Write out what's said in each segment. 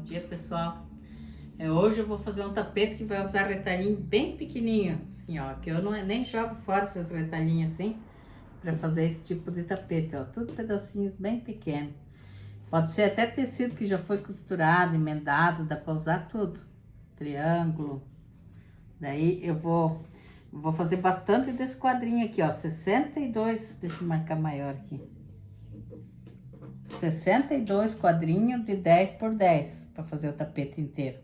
dia, pessoal. Hoje eu vou fazer um tapete que vai usar retalhinho bem pequenininho, assim, ó, que eu nem jogo fora esses retalhinhos assim, para fazer esse tipo de tapete, ó, tudo pedacinhos bem pequenos. Pode ser até tecido que já foi costurado, emendado, dá para usar tudo. Triângulo. Daí eu vou fazer bastante desse quadrinho aqui, ó, 62, deixa eu marcar maior aqui. 62 quadrinhos de 10 por 10 para fazer o tapete inteiro.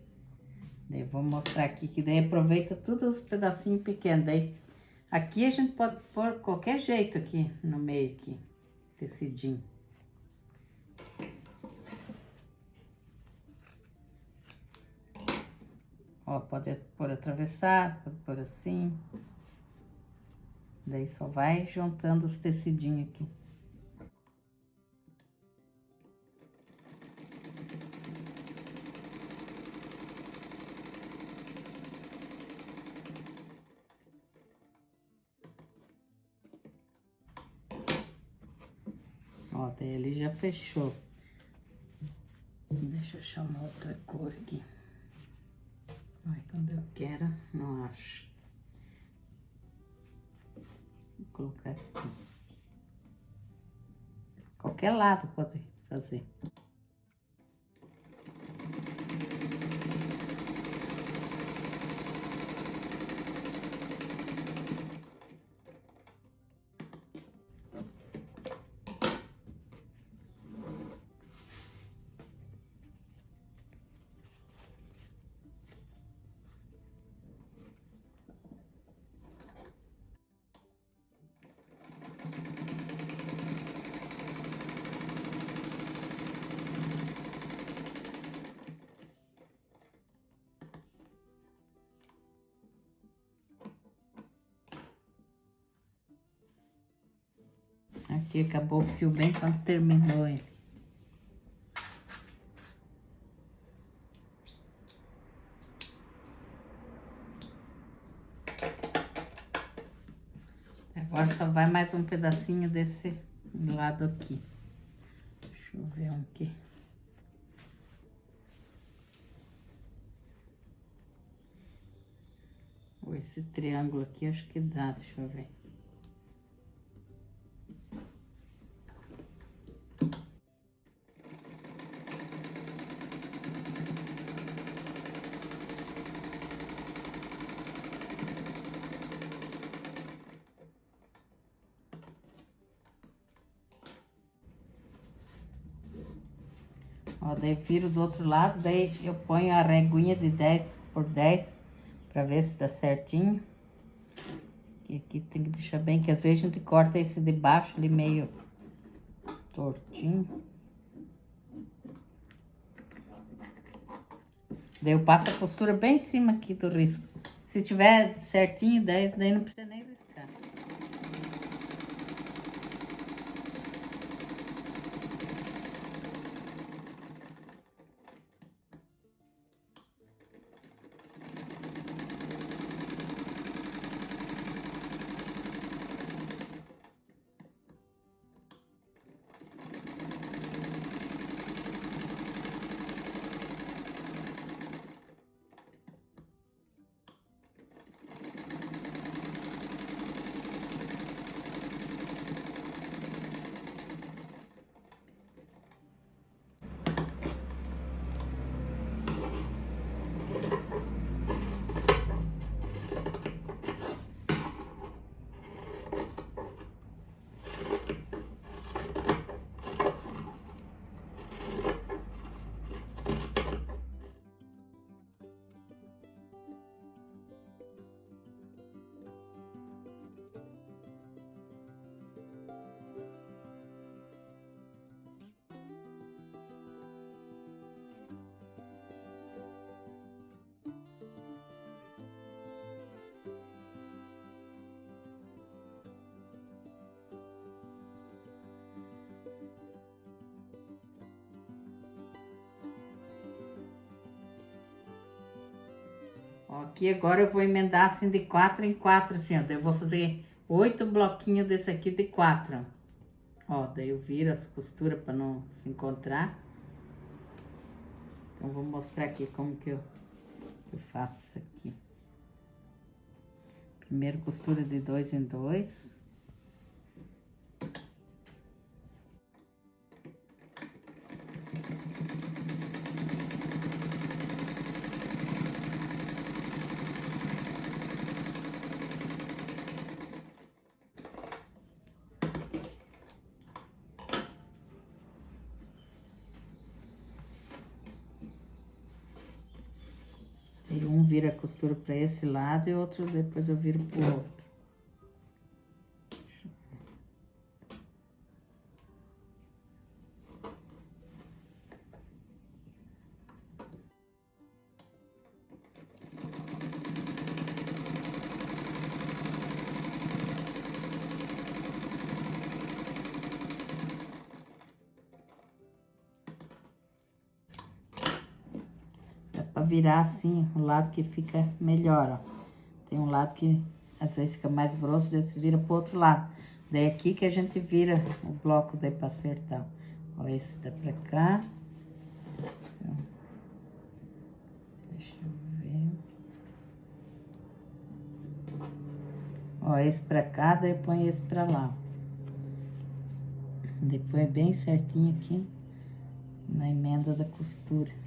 Daí eu vou mostrar aqui que daí aproveita todos os pedacinhos pequenos. Daí aqui a gente pode pôr qualquer jeito aqui no meio aqui, tecidinho. Ó, pode pôr atravessado, pode pôr assim. Daí só vai juntando os tecidinhos aqui. Ó, daí ele já fechou. Deixa eu achar uma outra cor aqui. Ai, quando eu quero, não acho. Vou colocar aqui. Qualquer lado pode fazer. Aqui acabou o fio bem quando terminou ele. Agora só vai mais um pedacinho desse lado aqui. Deixa eu ver um aqui. Ou esse triângulo aqui, acho que dá, deixa eu ver. Ó, daí viro do outro lado, daí eu ponho a reguinha de 10 por 10 pra ver se dá certinho. E aqui tem que deixar bem, que às vezes a gente corta esse de baixo ali meio tortinho. Daí eu passo a costura bem em cima aqui do risco. Se tiver certinho, daí não precisa nem riscar. Ó, aqui agora eu vou emendar assim de 4 em 4, assim, ó. Daí eu vou fazer 8 bloquinhos desse aqui de 4. Ó, daí eu viro as costuras para não se encontrar. Então, vou mostrar aqui como que eu faço isso aqui. Primeiro costura de 2 em 2. E um vira a costura para esse lado e outro depois eu viro pro outro. Pra virar assim, o lado que fica melhor, ó. Tem um lado que às vezes fica mais grosso, daí você vira pro outro lado. Daí aqui que a gente vira o bloco daí pra acertar. Ó, esse dá pra cá. Então, deixa eu ver. Ó, esse pra cá, daí põe esse pra lá. Depois bem certinho aqui na emenda da costura.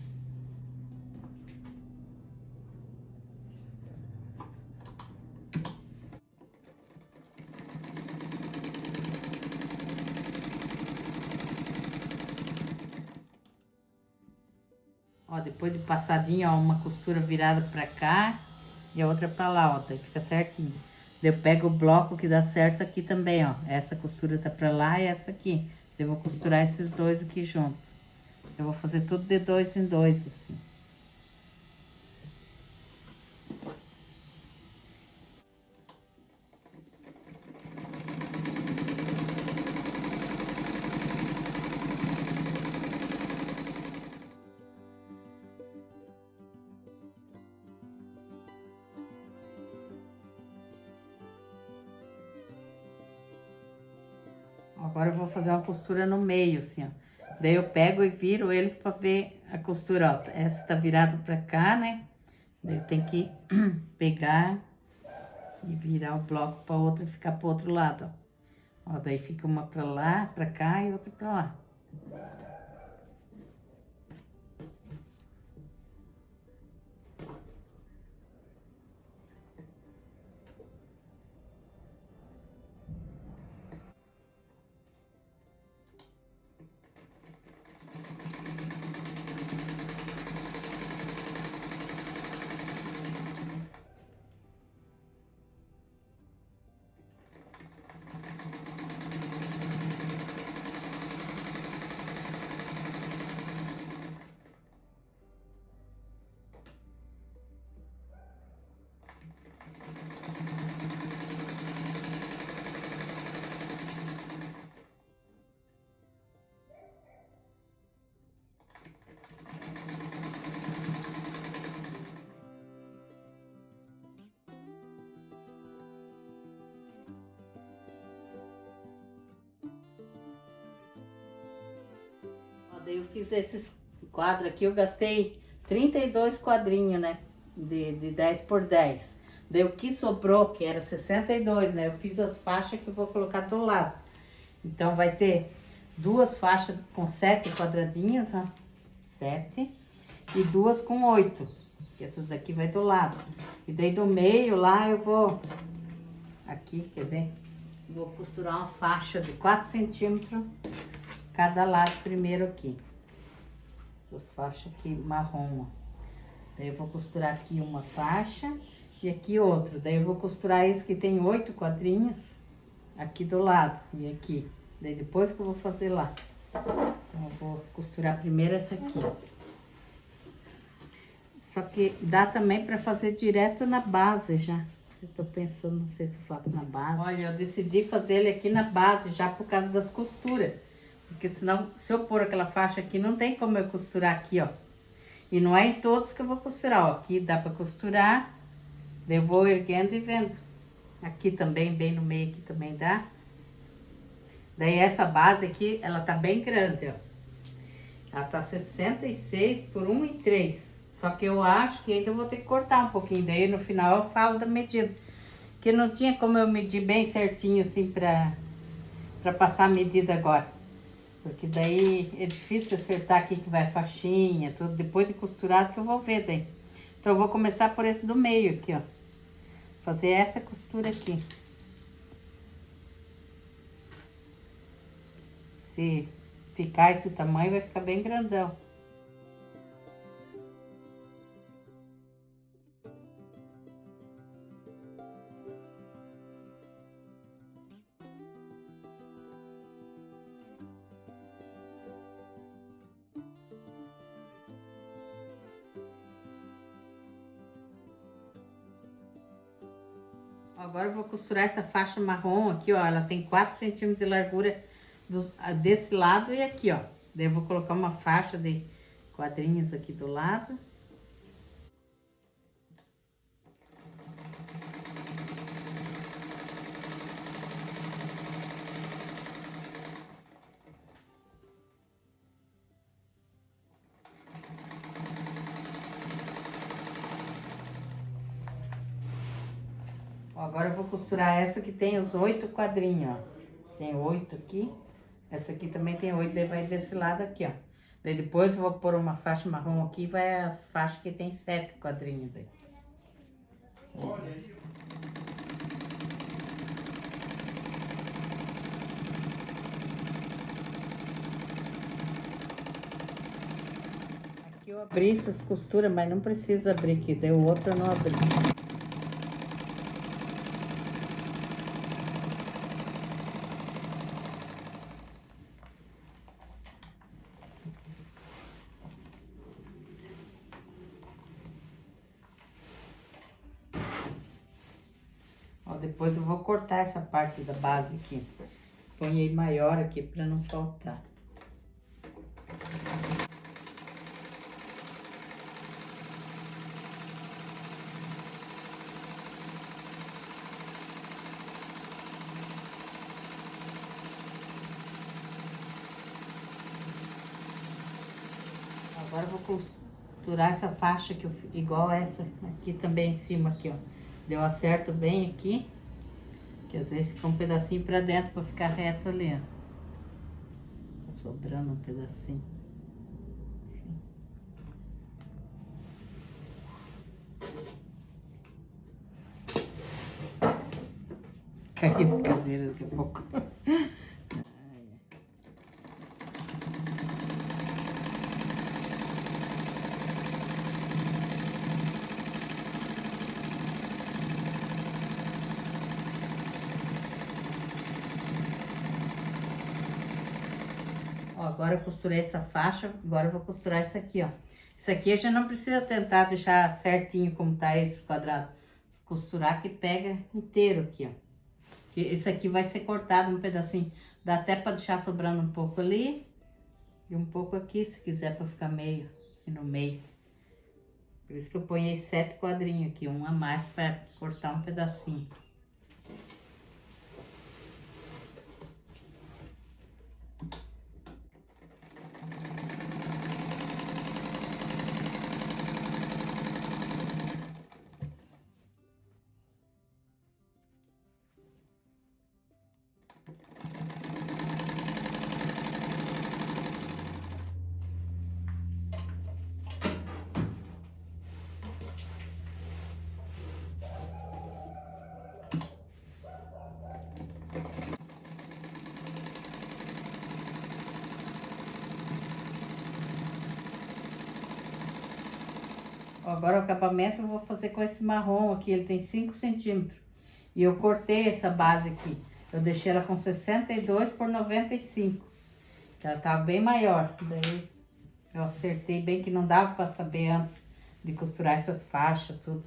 Ó, depois de passadinho, ó, uma costura virada pra cá e a outra pra lá, ó, daí fica certinho. Daí eu pego o bloco que dá certo aqui também, ó. Essa costura tá pra lá e essa aqui. Eu vou costurar esses dois aqui junto. Eu vou fazer tudo de 2 em 2, assim. Agora eu vou fazer uma costura no meio, assim, ó. Daí eu pego e viro eles pra ver a costura, ó. Essa tá virada pra cá, né? Daí eu tenho que pegar e virar o bloco pra outra e ficar pro outro lado, ó. Ó, daí fica uma pra lá, pra cá e outra pra lá. Daí eu fiz esses quadros aqui, eu gastei 32 quadrinhos, né? De 10 por 10. Daí o que sobrou, que era 62, né? Eu fiz as faixas que eu vou colocar do lado. Então vai ter duas faixas com 7 quadradinhos, ó. 7. E duas com 8. Essas daqui vai do lado. E daí do meio lá eu vou... Aqui, quer ver? Vou costurar uma faixa de 4 centímetros cada lado primeiro aqui. Essas faixas aqui marrom, ó. Daí eu vou costurar aqui uma faixa e aqui outra. Daí eu vou costurar esse que tem 8 quadrinhos aqui do lado e aqui. Daí depois que eu vou fazer lá. Então eu vou costurar primeiro essa aqui. Só que dá também pra fazer direto na base já. Eu tô pensando, não sei se eu faço na base. Olha, eu decidi fazer ele aqui na base já por causa das costuras. Porque senão, se eu pôr aquela faixa aqui, não tem como eu costurar aqui, ó. E não é em todos que eu vou costurar, ó. Aqui dá pra costurar. Daí eu vou erguendo e vendo. Aqui também, bem no meio aqui também dá. Daí essa base aqui, ela tá bem grande, ó. Ela tá 66 por 1,3. Só que eu acho que ainda vou ter que cortar um pouquinho. Daí no final eu falo da medida. Porque não tinha como eu medir bem certinho assim pra passar a medida agora. Porque daí é difícil acertar aqui que vai a faixinha, tudo. Depois de costurado que eu vou ver daí. Então eu vou começar por esse do meio aqui, ó. Fazer essa costura aqui. Se ficar esse tamanho, vai ficar bem grandão. Agora eu vou costurar essa faixa marrom aqui, ó. Ela tem 4 centímetros de largura desse lado e aqui, ó. Daí eu vou colocar uma faixa de quadrinhos aqui do lado. Ó, agora eu vou costurar essa que tem os 8 quadrinhos, ó. Tem 8 aqui. Essa aqui também tem 8, daí vai desse lado aqui, ó. Daí depois eu vou pôr uma faixa marrom aqui, vai as faixas que tem 7 quadrinhos daí. Olha aí. Aqui eu abri essas costuras, mas não precisa abrir aqui, daí o outro eu não abri. Ó, depois eu vou cortar essa parte da base aqui. Ponhei maior aqui pra não faltar. Agora eu vou costurar essa faixa que eu, igual essa aqui também em cima aqui, ó. Eu acerto bem aqui, que às vezes fica um pedacinho pra dentro pra ficar reto ali, ó. Tá sobrando um pedacinho. Assim. Caí da cadeira daqui a pouco. Ó, agora eu costurei essa faixa, agora eu vou costurar essa aqui, ó. Isso aqui a gente não precisa tentar deixar certinho como tá esse quadrado. Costurar que pega inteiro aqui, ó. Esse aqui vai ser cortado um pedacinho. Dá até pra deixar sobrando um pouco ali e um pouco aqui, se quiser, pra ficar meio, assim, no meio. Por isso que eu ponhei 7 quadrinhos aqui, um a mais pra cortar um pedacinho. Agora o acabamento eu vou fazer com esse marrom aqui, ele tem 5 centímetros. E eu cortei essa base aqui. Eu deixei ela com 62 por 95. Ela tava bem maior. Daí eu acertei bem que não dava pra saber antes de costurar essas faixas, tudo.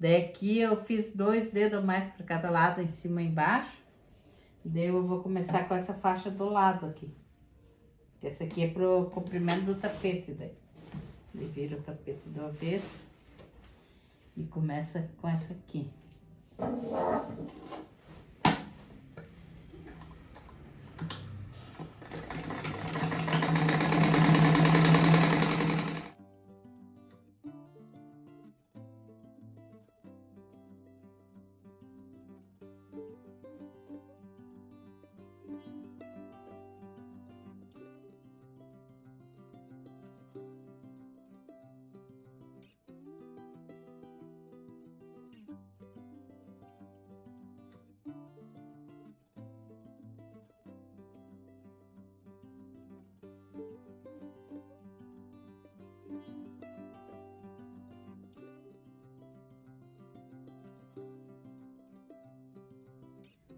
Daí aqui eu fiz 2 dedos a mais pra cada lado, em cima e embaixo. Daí eu vou começar com essa faixa do lado aqui. Essa aqui é pro comprimento do tapete daí. Ele vira o tapete do avesso e começa com essa aqui.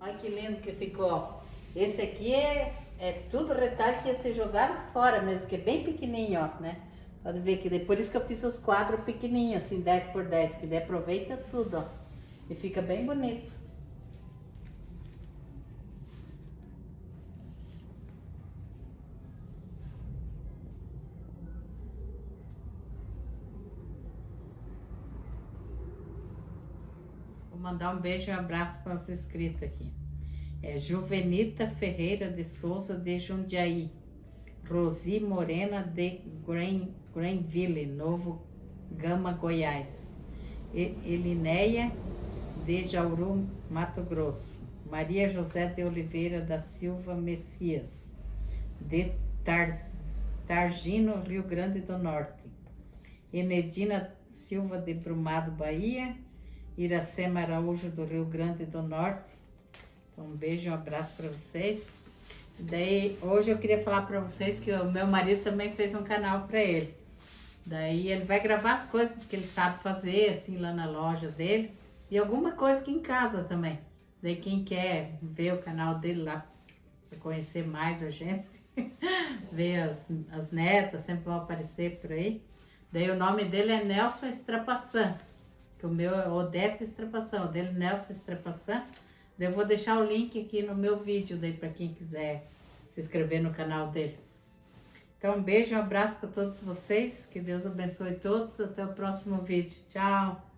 Olha que lindo que ficou, ó. Esse aqui é tudo retalho que ia ser jogado fora mesmo, que é bem pequenininho, ó, né? Pode ver que por isso que eu fiz os quadros pequenininhos, assim, 10 por 10, que daí aproveita tudo, ó. E fica bem bonito. Vou mandar um beijo e um abraço para as inscritas aqui. É Juvenita Ferreira de Souza de Jundiaí. Rosi Morena de Greenville, Novo Gama, Goiás. Elinéia de Jauru, Mato Grosso. Maria José de Oliveira da Silva Messias, de Targino, Rio Grande do Norte. Enedina Silva de Brumado, Bahia. Iracema Araújo do Rio Grande do Norte. Então, um beijo e um abraço para vocês. Daí, hoje eu queria falar para vocês que o meu marido também fez um canal para ele. Daí ele vai gravar as coisas que ele sabe fazer, assim, lá na loja dele. E alguma coisa aqui em casa também. Daí quem quer ver o canal dele lá, para conhecer mais a gente, ver as netas, sempre vão aparecer por aí. Daí o nome dele é Nelson Estrapaçan, que o meu é Odete Estrapaçan, o dele é Nelson Estrapaçan. Daí eu vou deixar o link aqui no meu vídeo daí para quem quiser se inscrever no canal dele. Então um beijo, um abraço para todos vocês, que Deus abençoe todos, até o próximo vídeo. Tchau!